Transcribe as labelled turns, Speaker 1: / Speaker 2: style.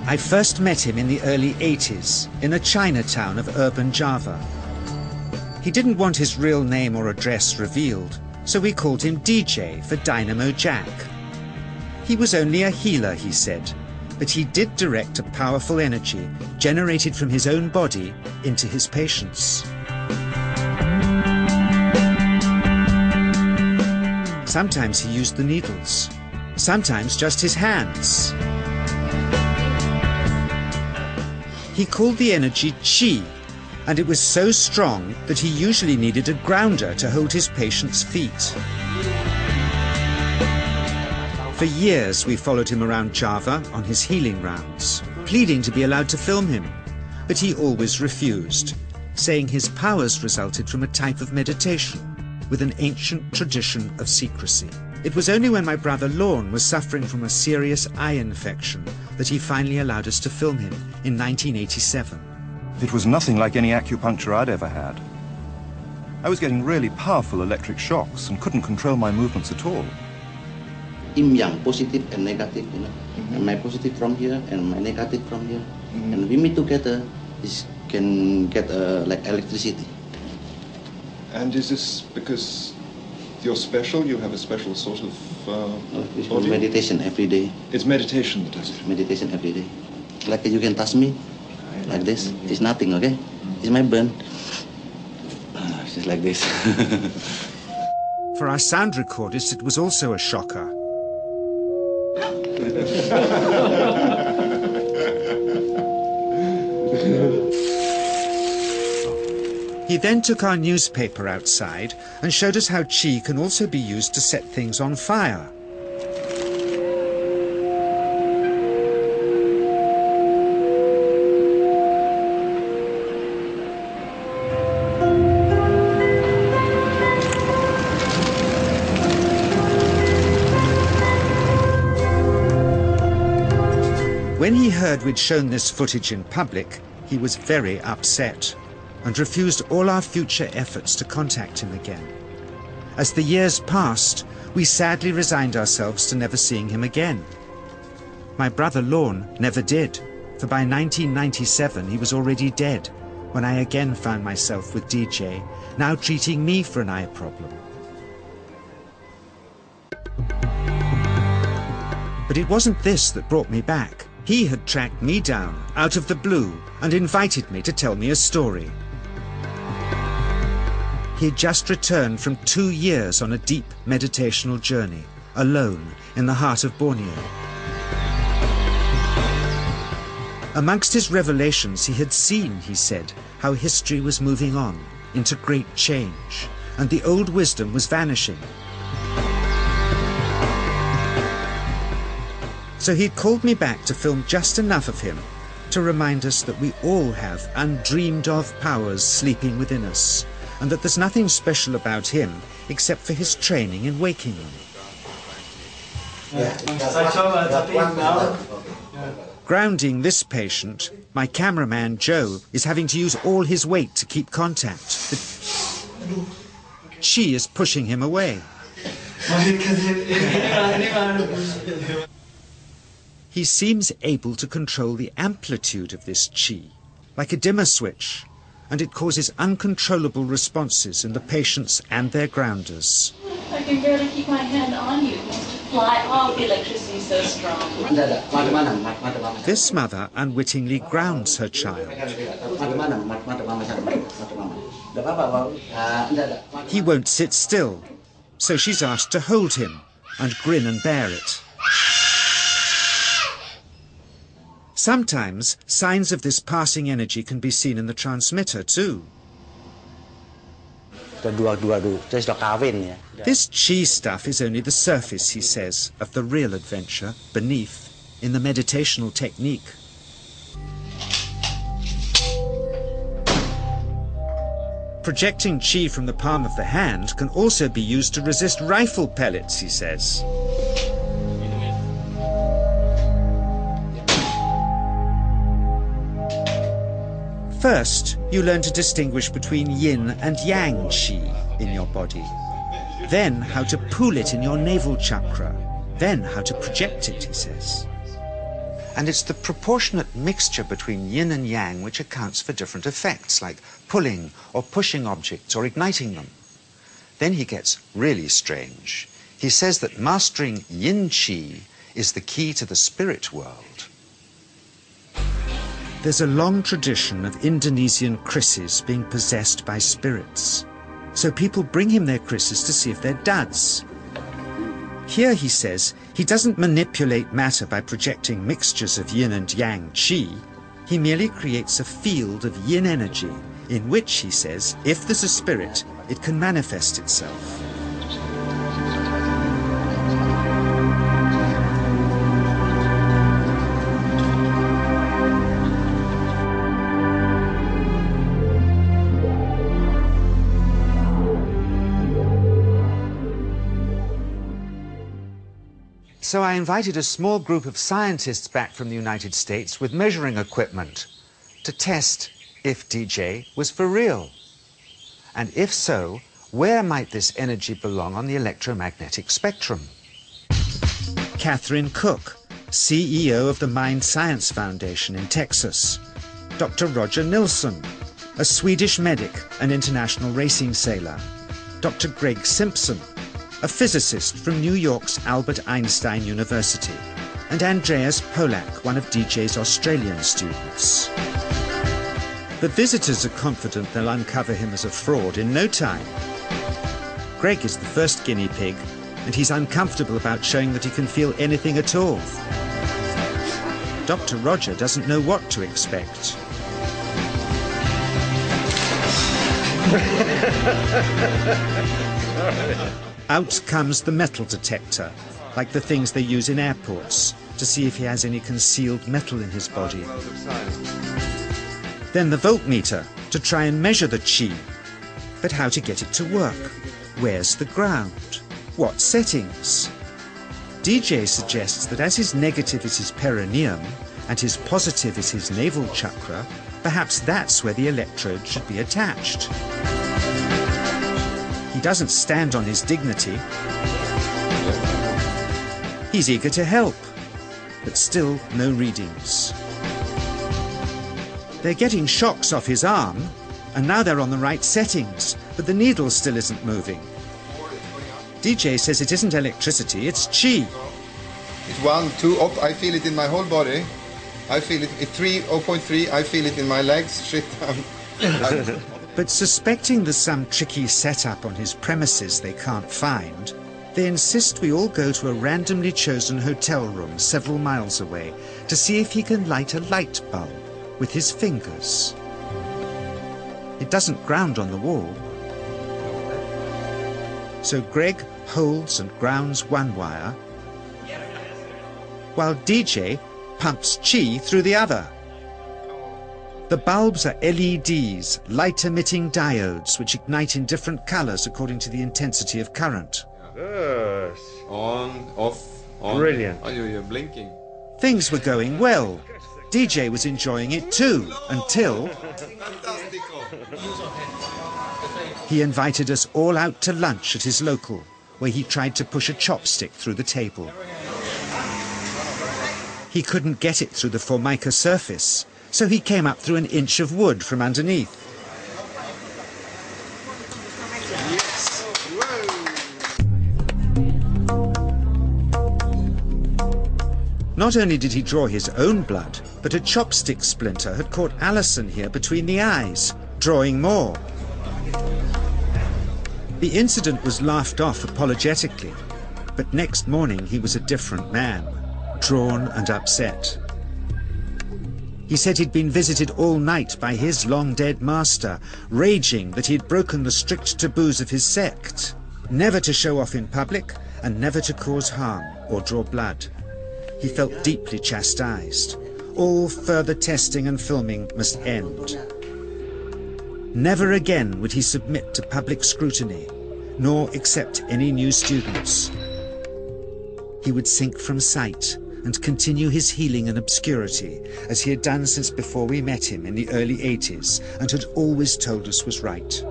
Speaker 1: I first met him in the early 80s in a Chinatown of urban Java. He didn't want his real name or address revealed, so we called him DJ for Dynamo Jack. He was only a healer, he said, but he did direct a powerful energy generated from his own body into his patients. Sometimes he used the needles, sometimes just his hands. He called the energy Qi, and it was so strong that he usually needed a grounder to hold his patients' feet. For years we followed him around Java on his healing rounds, pleading to be allowed to film him, but he always refused, saying his powers resulted from a type of meditation with an ancient tradition of secrecy. It was only when my brother Lorne was suffering from a serious eye infection that he finally allowed us to film him in 1987.
Speaker 2: It was nothing like any acupuncture I'd ever had. I was getting really powerful electric shocks and couldn't control my movements at all.
Speaker 3: Yin yang, positive and negative, you know. And my positive from here and my negative from here. And we meet together, this can get like electricity.
Speaker 4: And is this because you're special? You have a special sort of
Speaker 3: It's
Speaker 4: body?
Speaker 3: meditation every day.
Speaker 4: It's meditation that does it.
Speaker 3: Meditation every day. Like you can touch me, like this. It's nothing, okay? It's my burn. It's just like this.
Speaker 1: For our sound recordist, it was also a shocker. He then took our newspaper outside and showed us how Qi can also be used to set things on fire. When he heard we'd shown this footage in public, he was very upset and refused all our future efforts to contact him again. As the years passed, we sadly resigned ourselves to never seeing him again. My brother Lorne never did, for by 1997 he was already dead, when I again found myself with DJ, now treating me for an eye problem. But it wasn't this that brought me back. He had tracked me down out of the blue and invited me to tell me a story. He had just returned from 2 years on a deep meditational journey, alone in the heart of Borneo. Amongst his revelations, he had seen, he said, how history was moving on into great change, and the old wisdom was vanishing. So he'd called me back to film just enough of him to remind us that we all have undreamed of powers sleeping within us, and that there's nothing special about him except for his training in waking them. Grounding this patient, my cameraman Joe is having to use all his weight to keep contact. But Qi is pushing him away. He seems able to control the amplitude of this Qi, like a dimmer switch, and it causes uncontrollable responses in the patients and their grounders.
Speaker 5: I can barely keep my hand on you. It wants to fly off. The electricity is so strong.
Speaker 1: This mother unwittingly grounds her child. He won't sit still, so she's asked to hold him and grin and bear it. Sometimes signs of this passing energy can be seen in the transmitter too. This Qi stuff is only the surface, he says, of the real adventure beneath, in the meditational technique. Projecting Qi from the palm of the hand can also be used to resist rifle pellets, he says. First, you learn to distinguish between yin and yang Qi in your body. Then how to pool it in your navel chakra. Then how to project it, he says. And it's the proportionate mixture between yin and yang which accounts for different effects, like pulling or pushing objects or igniting them. Then he gets really strange. He says that mastering yin qi is the key to the spirit world. There's a long tradition of Indonesian krisis being possessed by spirits. So people bring him their krisis to see if they're duds. Here, he says, he doesn't manipulate matter by projecting mixtures of yin and yang qi. He merely creates a field of yin energy in which, he says, if there's a spirit, it can manifest itself. So I invited a small group of scientists back from the United States with measuring equipment to test if DJ was for real. And if so, where might this energy belong on the electromagnetic spectrum? Catherine Cook, CEO of the Mind Science Foundation in Texas. Dr. Roger Nilsson, a Swedish medic and international racing sailor. Dr. Greg Simpson, a physicist from New York's Albert Einstein University, and Andreas Polak, one of DJ's Australian students. The visitors are confident they'll uncover him as a fraud in no time. Greg is the first guinea pig, and he's uncomfortable about showing that he can feel anything at all. Dr. Roger doesn't know what to expect. Out comes the metal detector, like the things they use in airports, to see if he has any concealed metal in his body. Then the voltmeter, to try and measure the qi. But how to get it to work? Where's the ground? What settings? DJ suggests that as his negative is his perineum, and his positive is his navel chakra, perhaps that's where the electrode should be attached. He doesn't stand on his dignity. He's eager to help, but still no readings. They're getting shocks off his arm, and now they're on the right settings, but the needle still isn't moving. DJ says it isn't electricity, it's qi.
Speaker 6: It's 1, 2, up, I feel it in my whole body. I feel it at 3, 0.3, I feel it in my legs. Shit.
Speaker 1: But suspecting there's some tricky setup on his premises they can't find, they insist we all go to a randomly chosen hotel room several miles away to see if he can light a light bulb with his fingers. It doesn't ground on the wall. So Greg holds and grounds one wire, while DJ pumps qi through the other. The bulbs are LEDs, light-emitting diodes, which ignite in different colors according to the intensity of current.
Speaker 7: Good.
Speaker 6: On, off, on.
Speaker 7: Brilliant.
Speaker 6: Oh, you're blinking.
Speaker 1: Things were going well. DJ was enjoying it too, until he invited us all out to lunch at his local, where he tried to push a chopstick through the table. He couldn't get it through the formica surface, so he came up through an inch of wood from underneath. Not only did he draw his own blood, but a chopstick splinter had caught Alison here between the eyes, drawing more. The incident was laughed off apologetically, but next morning he was a different man, drawn and upset. He said he'd been visited all night by his long-dead master, raging that he'd broken the strict taboos of his sect, never to show off in public and never to cause harm or draw blood. He felt deeply chastised. All further testing and filming must end. Never again would he submit to public scrutiny, nor accept any new students. He would sink from sight and continue his healing in obscurity, as he had done since before we met him in the early 80s and had always told us was right.